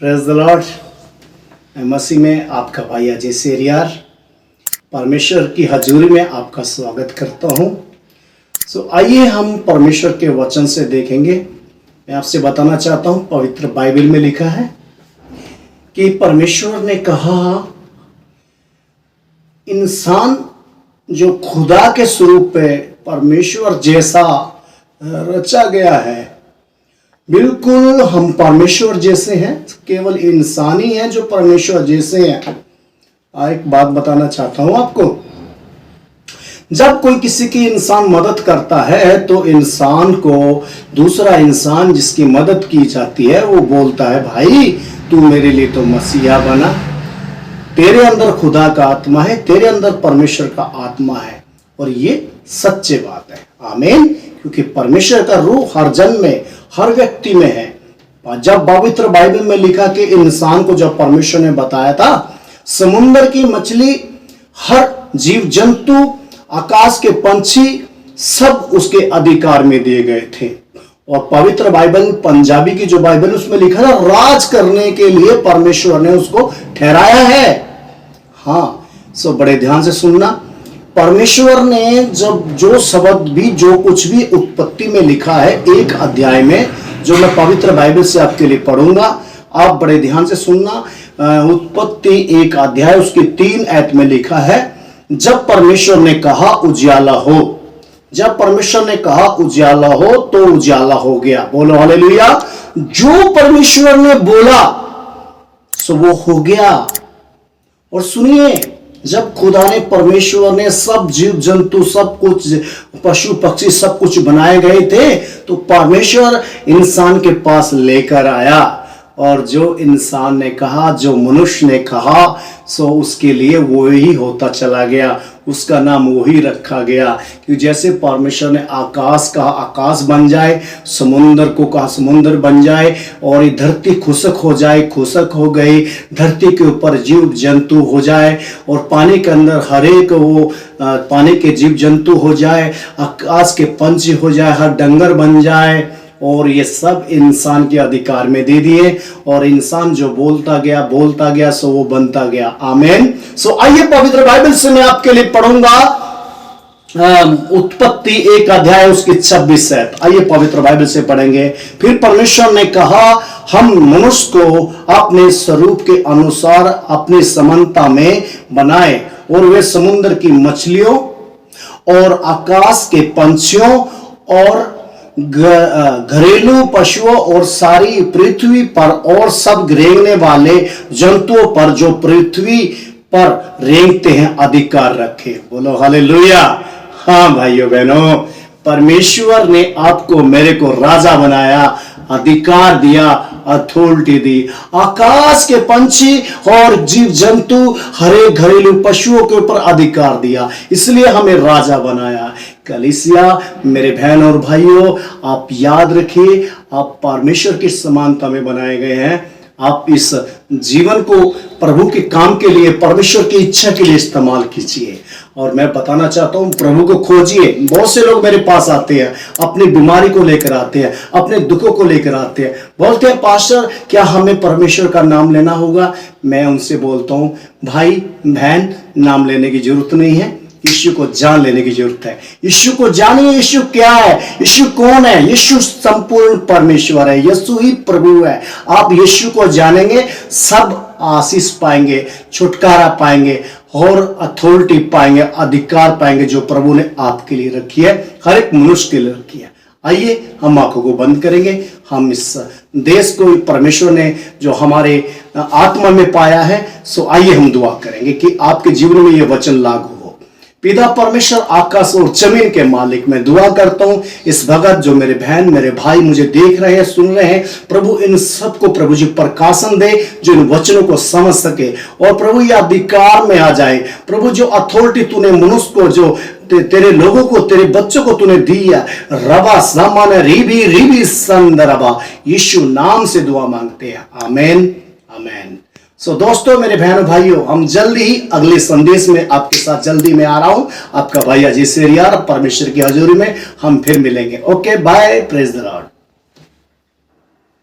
Praise the Lord. मैं मसीह में आपका भाई अजय सेरियार परमेश्वर की हजूरी में आपका स्वागत करता हूँ। आइए हम परमेश्वर के वचन से देखेंगे। मैं आपसे बताना चाहता हूँ, पवित्र बाइबल में लिखा है कि परमेश्वर ने कहा इंसान जो खुदा के स्वरूप पे परमेश्वर जैसा रचा गया है, बिल्कुल हम परमेश्वर जैसे हैं, केवल इंसान ही है जो परमेश्वर जैसे हैं। एक बात बताना चाहता हूं आपको, जब कोई किसी की इंसान मदद करता है तो इंसान को दूसरा इंसान जिसकी मदद की जाती है वो बोलता है, भाई तू मेरे लिए तो मसीहा बना, तेरे अंदर खुदा का आत्मा है, तेरे अंदर परमेश्वर का आत्मा है। और ये सच्चे बात है, आमीन। क्योंकि परमेश्वर का रूह हर जन में, हर व्यक्ति में है। जब पवित्र बाइबल में लिखा कि इंसान को जब परमेश्वर ने बताया था, समुद्र की मछली, हर जीव जंतु, आकाश के पंछी सब उसके अधिकार में दिए गए थे। और पवित्र बाइबल पंजाबी की जो बाइबल उसमें लिखा था, राज करने के लिए परमेश्वर ने उसको ठहराया है। हाँ, बड़े ध्यान से सुनना। परमेश्वर ने जब जो शब्द भी, जो कुछ भी उत्पत्ति में लिखा है, एक अध्याय में, जो मैं पवित्र बाइबल से आपके लिए पढ़ूंगा, आप बड़े ध्यान से सुनना। उत्पत्ति एक अध्याय उसकी 3 आयत में लिखा है, जब परमेश्वर ने कहा उजियाला हो, जब परमेश्वर ने कहा उजियाला हो तो उजियाला हो गया। बोलो हालेलुया। जो परमेश्वर ने बोला सो वो हो गया। और सुनिए, जब खुदा ने, परमेश्वर ने सब जीव जंतु, सब कुछ, पशु पक्षी सब कुछ बनाए गए थे, तो परमेश्वर इंसान के पास लेकर आया। और जो इंसान ने कहा, जो मनुष्य ने कहा, सो उसके लिए वो ही होता चला गया, उसका नाम वही रखा गया। कि जैसे परमेश्वर ने आकाश कहा आकाश बन जाए, समुद्र को कहा समुद्र बन जाए, और ये धरती खुशक हो जाए, खुशक हो गई। धरती के ऊपर जीव जंतु हो जाए, और पानी के अंदर हर एक वो पानी के जीव जंतु हो जाए, आकाश के पंछी हो जाए, हर डंगर बन जाए। और ये सब इंसान के अधिकार में दे दिए, और इंसान जो बोलता गया सो वो बनता गया। आमीन। आइए पवित्र बाइबल से मैं आपके लिए पढ़ूंगा उत्पत्ति 1 अध्याय उसकी 26 आयत। आइए पवित्र बाइबल से पढ़ेंगे। फिर परमेश्वर ने कहा, हम मनुष्य को अपने स्वरूप के अनुसार अपनी समानता में बनाए, और वे समुद्र की मछलियों और आकाश के पंछियों और घरेलू पशुओं और सारी पृथ्वी पर और सब रेंगने वाले जंतुओं पर जो पृथ्वी पर रेंगते हैं अधिकार रखे। बोलो हालेलुया। हाँ भाइयों बहनों, परमेश्वर ने आपको मेरे को राजा बनाया, अधिकार दिया, अथॉरिटी दी। आकाश के पंछी और जीव जंतु, हरे घरेलू पशुओं के ऊपर अधिकार दिया, इसलिए हमें राजा बनाया। कलीसिया, मेरे बहन और भाइयों, आप याद रखिए, आप परमेश्वर की समानता में बनाए गए हैं। आप इस जीवन को प्रभु के काम के लिए, परमेश्वर की इच्छा के लिए इस्तेमाल कीजिए। और मैं बताना चाहता हूं, प्रभु को खोजिए। बहुत से लोग मेरे पास आते हैं, अपनी बीमारी को लेकर आते हैं, अपने दुखों को लेकर आते हैं, बोलते हैं पास्टर क्या हमें परमेश्वर का नाम लेना होगा? मैं उनसे बोलता हूं, भाई बहन, नाम लेने की जरूरत नहीं है, यीशु को जान लेने की जरूरत है। यीशु को जानिए, यीशु क्या है, यीशु कौन है। यीशु संपूर्ण परमेश्वर है, यीशु ही प्रभु है। आप यीशु को जानेंगे, सब आशीष पाएंगे, छुटकारा पाएंगे, और अथॉरिटी पाएंगे, अधिकार पाएंगे जो प्रभु ने आपके लिए रखी है, हर एक मनुष्य के लिए रखी है। आइए हम आंखों को बंद करेंगे। हम इस देश को परमेश्वर ने जो हमारे आत्मा में पाया है, आइए हम दुआ करेंगे कि आपके जीवन में यह वचन लागू। पिता परमेश्वर, आकाश और जमीन के मालिक, मैं दुआ करता हूं इस भगत जो मेरे बहन मेरे भाई मुझे देख रहे हैं, सुन रहे हैं, प्रभु इन सबको प्रभु जी प्रकाशन दे, जो इन वचनों को समझ सके, और प्रभु ये अधिकार में आ जाए। प्रभु जो अथॉरिटी तूने मनुष्य को, जो तेरे लोगों को, तेरे बच्चों को तूने दी है, रबा सामान रिबी रिबी संद रबा, यीशु नाम से दुआ मांगते हैं। आमीन, आमीन। दोस्तों, मेरे बहनों भाइयों, हम जल्दी ही अगले संदेश में आपके साथ जल्दी में आ रहा हूं। आपका भाई अजय सेरियार, परमेश्वर की हजूरी में हम फिर मिलेंगे। Okay, bye, praise the Lord.